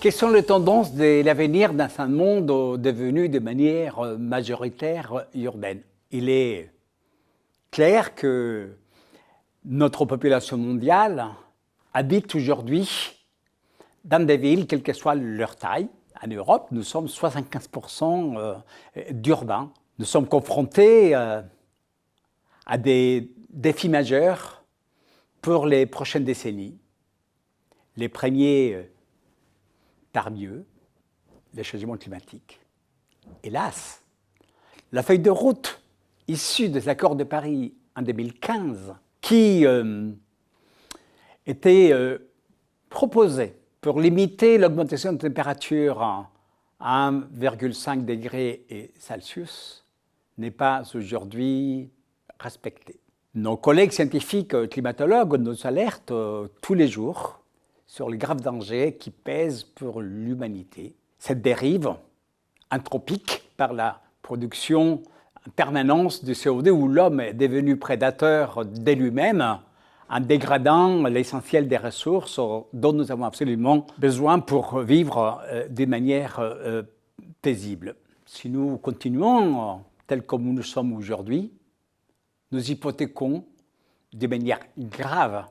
Quelles sont les tendances de l'avenir dans un monde devenu de manière majoritaire urbaine? Il est clair que notre population mondiale habite aujourd'hui dans des villes, quelle que soit leur taille. En Europe, nous sommes 75% d'urbains. Nous sommes confrontés à des défis majeurs pour les prochaines décennies. Les premiers parmi eux, les changements climatiques. Hélas, la feuille de route issue des accords de Paris en 2015, qui était proposée pour limiter l'augmentation de température à 1,5 degré Celsius, n'est pas aujourd'hui respectée. Nos collègues scientifiques climatologues nous alertent tous les jours sur les graves dangers qui pèsent pour l'humanité. Cette dérive anthropique par la production en permanence de CO2 où l'homme est devenu prédateur de lui-même en dégradant l'essentiel des ressources dont nous avons absolument besoin pour vivre de manière paisible. Si nous continuons tel comme nous sommes aujourd'hui, nous hypothéquons de manière grave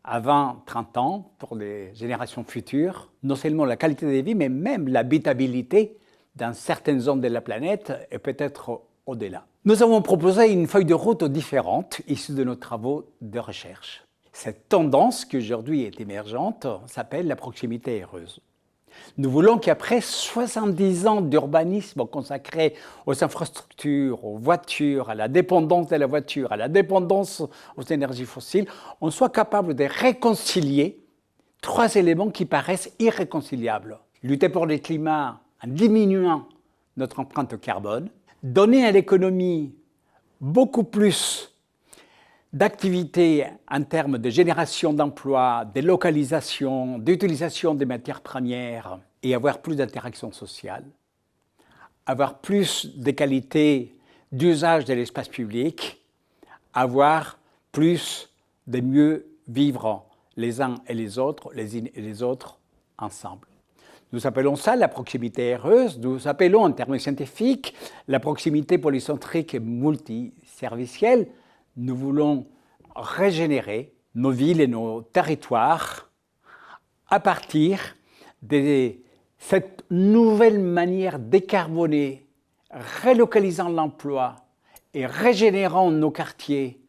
à 20-30 ans, pour les générations futures, non seulement la qualité de vie, mais même l'habitabilité dans certaines zones de la planète et peut-être au-delà. Nous avons proposé une feuille de route différente issue de nos travaux de recherche. Cette tendance qui aujourd'hui est émergente s'appelle la proximité heureuse. Nous voulons qu'après 70 ans d'urbanisme consacré aux infrastructures, aux voitures, à la dépendance de la voiture, à la dépendance aux énergies fossiles, on soit capable de réconcilier trois éléments qui paraissent irréconciliables. Lutter pour le climat en diminuant notre empreinte carbone, donner à l'économie beaucoup plus d'activités en termes de génération d'emplois, de localisation, d'utilisation des matières premières et avoir plus d'interactions sociales, avoir plus de qualité d'usage de l'espace public, avoir plus de mieux vivre les uns et les autres, les unes et les autres ensemble. Nous appelons ça la proximité heureuse, nous appelons en termes scientifiques la proximité polycentrique et multiservicielle. Nous voulons régénérer nos villes et nos territoires à partir de cette nouvelle manière décarbonée, relocalisant l'emploi et régénérant nos quartiers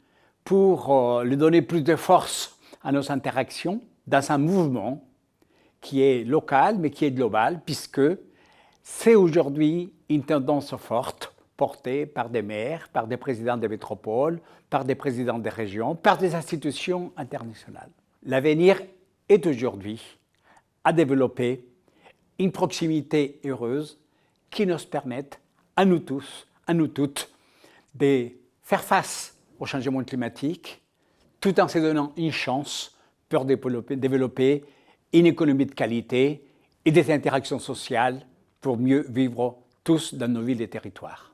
pour lui donner plus de force à nos interactions dans un mouvement qui est local mais qui est global, puisque c'est aujourd'hui une tendance forte portée par des maires, par des présidents de métropoles, par des présidents de régions, par des institutions internationales. L'avenir est aujourd'hui à développer une proximité heureuse qui nous permette à nous tous, à nous toutes, de faire face au changement climatique tout en se donnant une chance pour développer une économie de qualité et des interactions sociales pour mieux vivre tous dans nos villes et territoires.